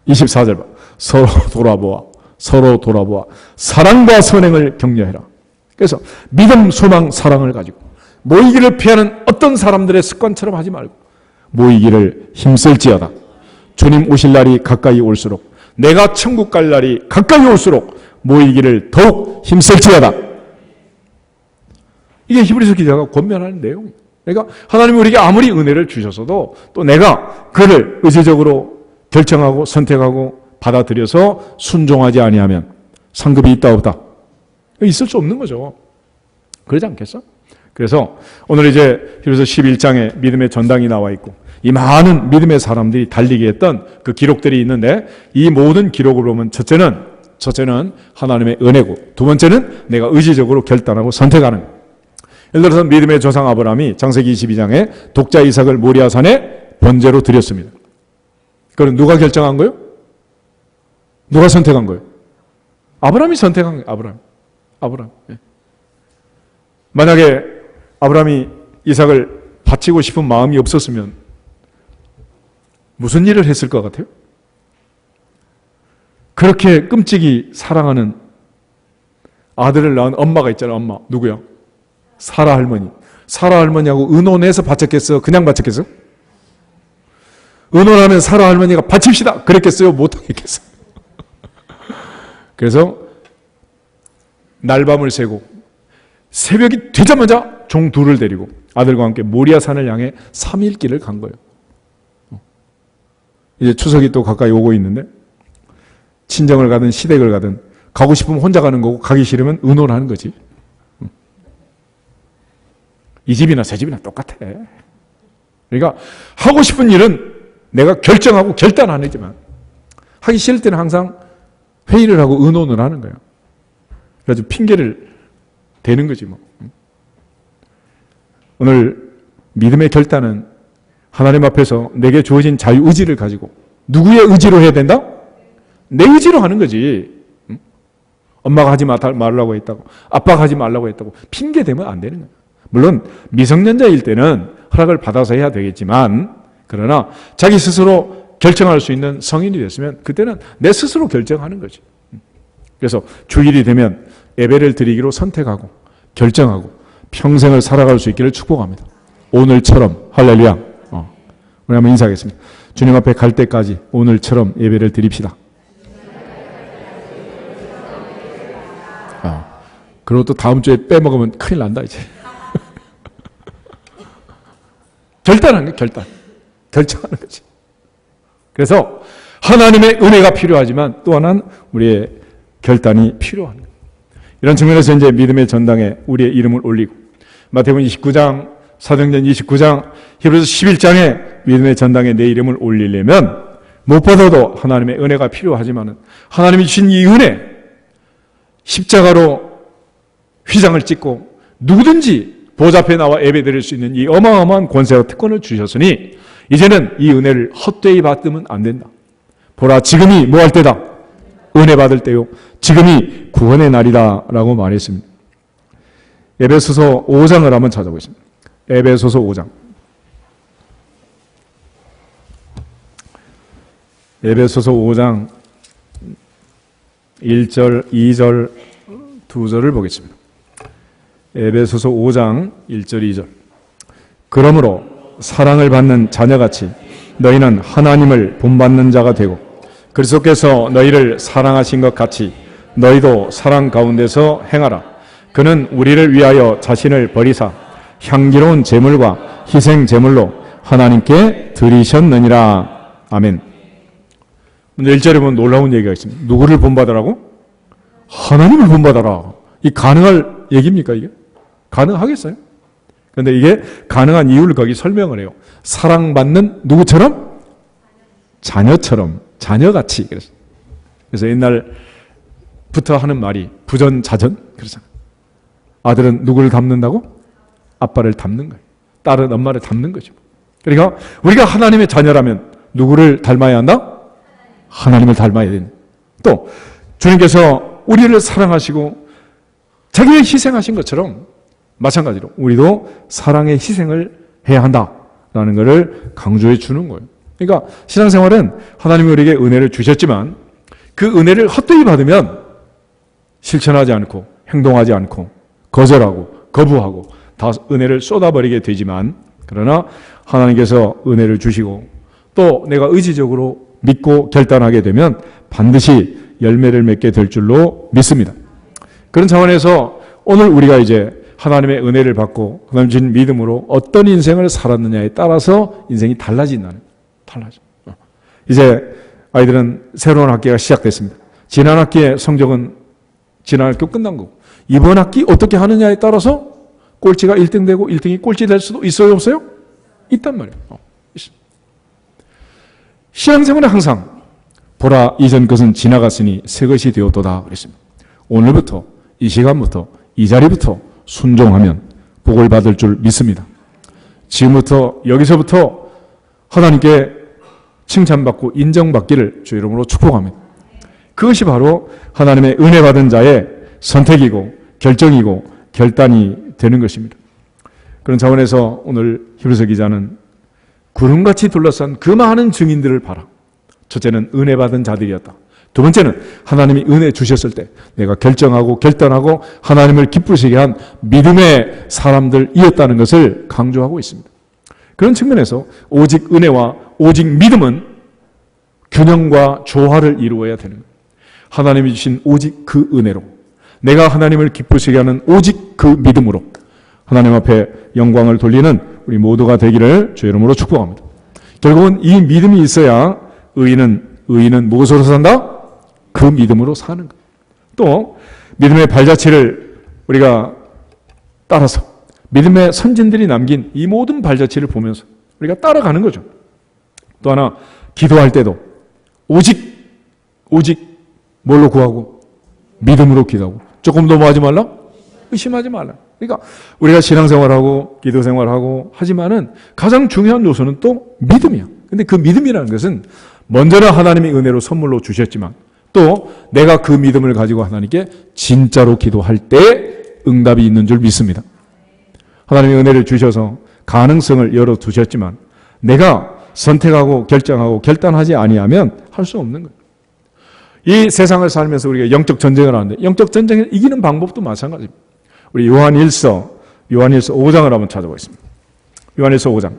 A: 24절 봐. 서로 돌아보아 사랑과 선행을 격려해라. 그래서 믿음, 소망, 사랑을 가지고 모이기를 피하는 어떤 사람들의 습관처럼 하지 말고 모이기를 힘쓸지어다. 주님 오실 날이 가까이 올수록, 내가 천국 갈 날이 가까이 올수록 모이기를 더욱 힘쓸지어다. 이게 히브리서 기자가 권면하는 내용입니다. 그러니까 하나님이 우리에게 아무리 은혜를 주셨어도 또 내가 그를 의지적으로 결정하고 선택하고 받아들여서 순종하지 아니하면 상급이 있다 없다? 있을 수 없는 거죠. 그러지 않겠어? 그래서 오늘 이제 히브리서 11장에 믿음의 전당이 나와 있고 이 많은 믿음의 사람들이 달리게 했던 그 기록들이 있는데 이 모든 기록을 보면 첫째는 하나님의 은혜고 두 번째는 내가 의지적으로 결단하고 선택하는 거예요. 예를 들어서 믿음의 조상 아브라함이 창세기 22장에 독자 이삭을 모리아산에 번제로 드렸습니다. 그럼 누가 결정한 거예요? 누가 선택한 거예요? 아브라함이 선택한 거예요. 아브라함. 예. 만약에 아브라함이 이삭을 바치고 싶은 마음이 없었으면 무슨 일을 했을 것 같아요? 그렇게 끔찍이 사랑하는 아들을 낳은 엄마가 있잖아요. 엄마. 누구야? 사라 할머니. 사라 할머니하고 의논해서 바쳤겠어요? 그냥 바쳤겠어요? 의논하면 사라 할머니가 바칩시다. 그랬겠어요? 못하겠겠어요? 그래서 날밤을 새고 새벽이 되자마자 종 둘을 데리고 아들과 함께 모리아산을 향해 3일 길을 간 거예요. 이제 추석이 또 가까이 오고 있는데 친정을 가든 시댁을 가든 가고 싶으면 혼자 가는 거고 가기 싫으면 의논하는 거지. 이 집이나 새 집이나 똑같아. 그러니까 하고 싶은 일은 내가 결정하고 결단 안 하지만 하기 싫을 때는 항상 회의를 하고 의논을 하는 거예요. 그래서 핑계를 대는 거지 뭐. 오늘 믿음의 결단은 하나님 앞에서 내게 주어진 자유의지를 가지고 누구의 의지로 해야 된다? 내 의지로 하는 거지. 엄마가 하지 말라고 했다고, 아빠가 하지 말라고 했다고 핑계 대면 안 되는 거야. 물론 미성년자일 때는 허락을 받아서 해야 되겠지만 그러나 자기 스스로 결정할 수 있는 성인이 됐으면 그때는 내 스스로 결정하는 거지. 그래서 주일이 되면 예배를 드리기로 선택하고 결정하고 평생을 살아갈 수 있기를 축복합니다. 오늘처럼 할렐루야. 우리 한번 인사하겠습니다. 주님 앞에 갈 때까지 오늘처럼 예배를 드립시다. 그리고 또 다음 주에 빼먹으면 큰일 난다 이제. 결단하는 거예요. 결정하는 거지. 그래서 하나님의 은혜가 필요하지만 또 하나는 우리의 결단이 필요한 거예요. 이런 측면에서 이제 믿음의 전당에 우리의 이름을 올리고 마태복음 29장, 사도행전 29장, 히브리서 11장에 믿음의 전당에 내 이름을 올리려면 무엇보다도 하나님의 은혜가 필요하지만 하나님이 주신 이 은혜, 십자가로 휘장을 찍고 누구든지 보좌 앞에 나와 예배드릴 수 있는 이 어마어마한 권세와 특권을 주셨으니 이제는 이 은혜를 헛되이 받으면 안 된다. 보라, 지금이 뭐 할 때다? 은혜 받을 때요. 지금이 구원의 날이다 라고 말했습니다. 에베소서 5장을 한번 찾아보겠습니다. 에베소서 5장. 에베소서 5장 1절, 2절, 2절을 보겠습니다. 에베소서 5장 1절, 2절. 그러므로 사랑을 받는 자녀같이 너희는 하나님을 본받는 자가 되고 그리스도께서 너희를 사랑하신 것 같이 너희도 사랑 가운데서 행하라. 그는 우리를 위하여 자신을 버리사 향기로운 제물과 희생 제물로 하나님께 드리셨느니라. 아멘. 1절에 보면 놀라운 얘기가 있습니다. 누구를 본받으라고? 하나님을 본받아라. 이 가능할 얘기입니까 이게? 가능하겠어요? 그런데 이게 가능한 이유를 거기 설명을 해요. 사랑받는 누구처럼? 자녀처럼, 자녀같이. 그래서 옛날부터 하는 말이 부전자전 그러잖아요. 아들은 누구를 닮는다고? 아빠를 닮는 거예요. 딸은 엄마를 닮는 거죠. 그러니까 우리가 하나님의 자녀라면 누구를 닮아야 한다? 하나님을 닮아야 된다. 또 주님께서 우리를 사랑하시고 자기를 희생하신 것처럼 마찬가지로 우리도 사랑의 희생을 해야 한다라는 것을 강조해 주는 거예요. 그러니까 신앙생활은 하나님이 우리에게 은혜를 주셨지만 그 은혜를 헛되이 받으면 실천하지 않고 행동하지 않고 거절하고 거부하고 다 은혜를 쏟아버리게 되지만 그러나 하나님께서 은혜를 주시고 또 내가 의지적으로 믿고 결단하게 되면 반드시 열매를 맺게 될 줄로 믿습니다. 그런 차원에서 오늘 우리가 이제 하나님의 은혜를 받고 하나님 주신 믿음으로 어떤 인생을 살았느냐에 따라서 인생이 달라진다는 달라져. 이제 아이들은 새로운 학기가 시작됐습니다. 지난 학기의 성적은 지난 학기 끝난 거고 이번 학기 어떻게 하느냐에 따라서 꼴찌가 1등 되고 1등이 꼴찌 될 수도 있어요 없어요? 있단 말이에요. 신앙생활은 항상 보라 이전 것은 지나갔으니 새 것이 되었도다 그랬습니다. 오늘부터 이 시간부터 이 자리부터 순종하면 복을 받을 줄 믿습니다. 지금부터 여기서부터 하나님께 칭찬받고 인정받기를 주 이름으로 축복합니다. 그것이 바로 하나님의 은혜 받은 자의 선택이고 결정이고 결단이 되는 것입니다. 그런 차원에서 오늘 히브리서 기자는 구름같이 둘러싼 그 많은 증인들을 봐라. 첫째는 은혜 받은 자들이었다. 두 번째는 하나님이 은혜 주셨을 때 내가 결정하고 결단하고 하나님을 기쁘시게 한 믿음의 사람들이었다는 것을 강조하고 있습니다. 그런 측면에서 오직 은혜와 오직 믿음은 균형과 조화를 이루어야 되는 거예요. 하나님이 주신 오직 그 은혜로 내가 하나님을 기쁘시게 하는 오직 그 믿음으로 하나님 앞에 영광을 돌리는 우리 모두가 되기를 주의 이름으로 축복합니다. 결국은 이 믿음이 있어야 의인은 무엇으로 산다? 그 믿음으로 사는 것. 또 믿음의 발자취를 우리가 따라서 믿음의 선진들이 남긴 이 모든 발자취를 보면서 우리가 따라가는 거죠. 또 하나 기도할 때도 오직 뭘로 구하고? 믿음으로 기도하고. 조금 더 뭐 하지 말라? 의심하지 말라. 그러니까 우리가 신앙생활하고 기도생활하고 하지만은 가장 중요한 요소는 또 믿음이야. 근데 그 믿음이라는 것은 먼저는 하나님이 은혜로 선물로 주셨지만 또 내가 그 믿음을 가지고 하나님께 진짜로 기도할 때 응답이 있는 줄 믿습니다. 하나님이 은혜를 주셔서 가능성을 열어두셨지만 내가 선택하고 결정하고 결단하지 아니하면 할 수 없는 거예요. 이 세상을 살면서 우리가 영적 전쟁을 하는데 영적 전쟁을 이기는 방법도 마찬가지입니다. 우리 요한일서 5장을 한번 찾아보겠습니다. 요한일서 5장.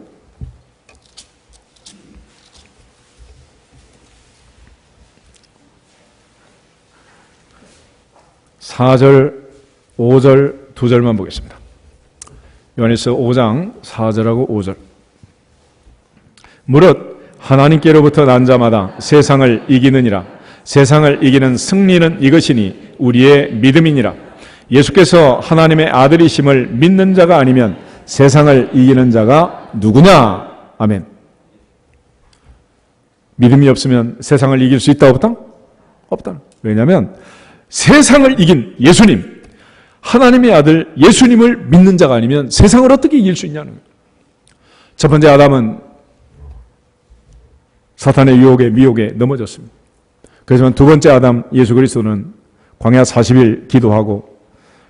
A: 4절, 5절, 2절만 보겠습니다. 요한일서 5장 4절하고 5절. 무릇 하나님께로부터 난 자마다 세상을 이기느니라. 세상을 이기는 승리는 이것이니 우리의 믿음이니라. 예수께서 하나님의 아들이심을 믿는 자가 아니면 세상을 이기는 자가 누구냐? 아멘. 믿음이 없으면 세상을 이길 수 있다 없다? 없다. 왜냐하면 세상을 이긴 예수님, 하나님의 아들 예수님을 믿는 자가 아니면 세상을 어떻게 이길 수 있냐는 거예요. 첫 번째 아담은 사탄의 유혹에 미혹에 넘어졌습니다. 그렇지만 두 번째 아담 예수 그리스도는 광야 40일 기도하고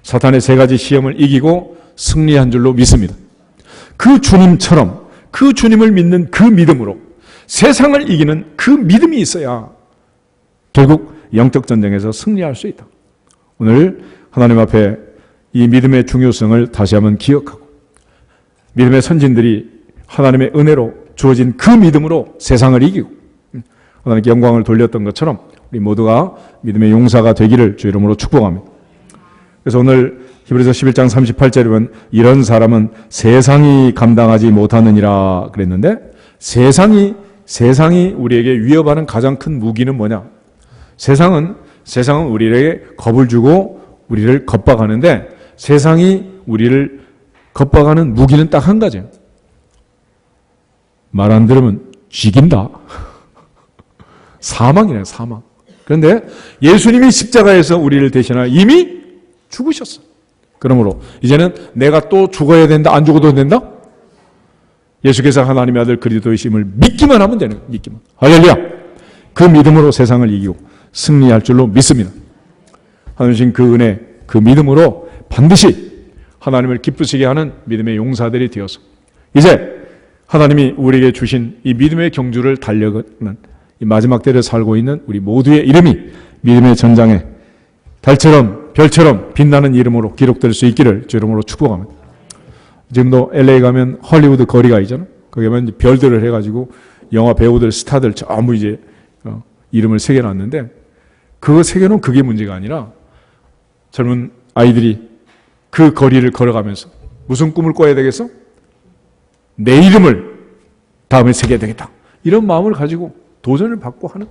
A: 사탄의 세 가지 시험을 이기고 승리한 줄로 믿습니다. 그 주님처럼 그 주님을 믿는 그 믿음으로 세상을 이기는 그 믿음이 있어야 결국 영적 전쟁에서 승리할 수 있다. 오늘 하나님 앞에 이 믿음의 중요성을 다시 한번 기억하고 믿음의 선진들이 하나님의 은혜로 주어진 그 믿음으로 세상을 이기고 하나님께 영광을 돌렸던 것처럼 우리 모두가 믿음의 용사가 되기를 주 이름으로 축복합니다. 그래서 오늘 히브리서 11장 38절에 보면 이런 사람은 세상이 감당하지 못하느니라 그랬는데 세상이 우리에게 위협하는 가장 큰 무기는 뭐냐? 세상은 우리에게 겁을 주고 우리를 겁박하는데 세상이 우리를 겁박하는 무기는 딱 한 가지예요. 말 안 들으면 죽인다. 사망이네요, 사망. 그런데 예수님이 십자가에서 우리를 대신하여 이미 죽으셨어. 그러므로 이제는 내가 또 죽어야 된다, 안 죽어도 된다? 예수께서 하나님의 아들 그리스도이심을 믿기만 하면 되는 거예요. 믿기만. 할렐루야. 그 믿음으로 세상을 이기고 승리할 줄로 믿습니다. 하나님 그 은혜, 그 믿음으로 반드시 하나님을 기쁘시게 하는 믿음의 용사들이 되어서 이제 하나님이 우리에게 주신 이 믿음의 경주를 달려가는 이 마지막 때를 살고 있는 우리 모두의 이름이 믿음의 전장에 달처럼 별처럼 빛나는 이름으로 기록될 수 있기를 주 이름으로 축복합니다. 지금도 LA 가면 헐리우드 거리가 있잖아요. 거기 가면 별들을 해가지고 영화 배우들, 스타들 전부 이제 이름을 새겨놨는데 그거 새겨놓은 그게 문제가 아니라 젊은 아이들이 그 거리를 걸어가면서 무슨 꿈을 꿔야 되겠어? 내 이름을 다음에 새겨야 되겠다. 이런 마음을 가지고 도전을 받고 하는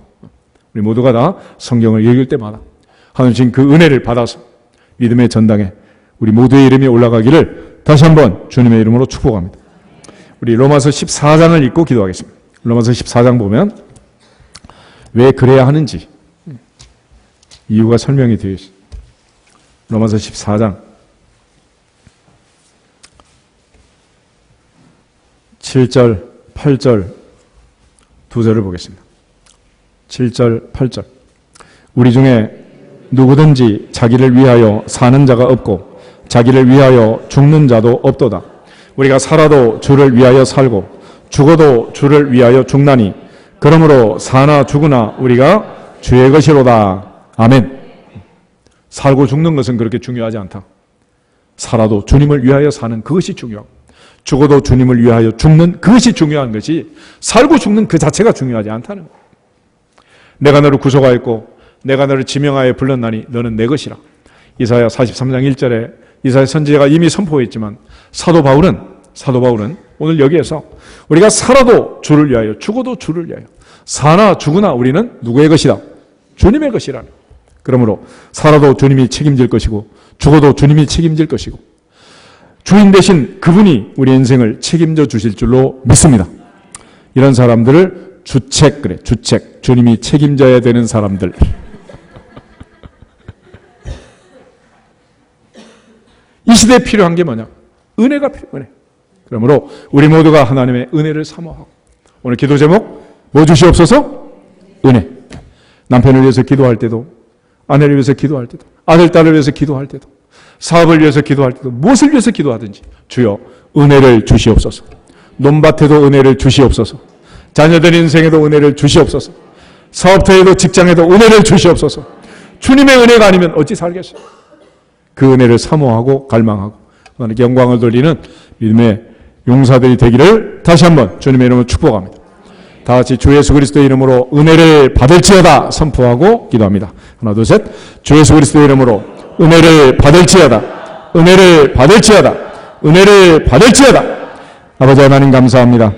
A: 우리 모두가 다 성경을 읽을 때마다 하나님 그 은혜를 받아서 믿음의 전당에 우리 모두의 이름이 올라가기를 다시 한번 주님의 이름으로 축복합니다. 우리 로마서 14장을 읽고 기도하겠습니다. 로마서 14장 보면 왜 그래야 하는지 이유가 설명이 되어 있습니다. 로마서 14장 7절, 8절 두 절을 보겠습니다. 7절, 8절 우리 중에 누구든지 자기를 위하여 사는 자가 없고 자기를 위하여 죽는 자도 없도다. 우리가 살아도 주를 위하여 살고 죽어도 주를 위하여 죽나니 그러므로 사나 죽으나 우리가 주의 것이로다. 아멘. 살고 죽는 것은 그렇게 중요하지 않다. 살아도 주님을 위하여 사는 그것이 중요하고 죽어도 주님을 위하여 죽는 그것이 중요한 것이 살고 죽는 그 자체가 중요하지 않다는 거예요. 내가 너를 구속하였고 내가 너를 지명하여 불렀나니 너는 내 것이라. 이사야 43장 1절에 이사야 선지자가 이미 선포했지만 사도 바울은 오늘 여기에서 우리가 살아도 주를 위하여 죽어도 주를 위하여 사나 죽으나 우리는 누구의 것이다? 주님의 것이라는. 그러므로 살아도 주님이 책임질 것이고 죽어도 주님이 책임질 것이고 주인 대신 그분이 우리 인생을 책임져 주실 줄로 믿습니다. 이런 사람들을 주책 그래. 주책. 주님이 책임져야 되는 사람들. 이 시대에 필요한 게 뭐냐? 은혜가 필요해. 그러므로 우리 모두가 하나님의 은혜를 사모하고 오늘 기도 제목 뭐 주시옵소서? 은혜. 남편을 위해서 기도할 때도 아내를 위해서 기도할 때도 아들, 딸을 위해서 기도할 때도 사업을 위해서 기도할 때도 무엇을 위해서 기도하든지 주여 은혜를 주시옵소서. 논밭에도 은혜를 주시옵소서. 자녀들 인생에도 은혜를 주시옵소서. 사업터에도 직장에도 은혜를 주시옵소서. 주님의 은혜가 아니면 어찌 살겠어요? 그 은혜를 사모하고 갈망하고 하나님께 영광을 돌리는 믿음의 용사들이 되기를 다시 한번 주님의 이름으로 축복합니다. 다 같이 주 예수 그리스도의 이름으로 은혜를 받을지어다 선포하고 기도합니다. 하나 둘 셋. 주 예수 그리스도의 이름으로 은혜를 받을지어다. 은혜를 받을지어다. 은혜를 받을지어다. 아버지 하나님 감사합니다.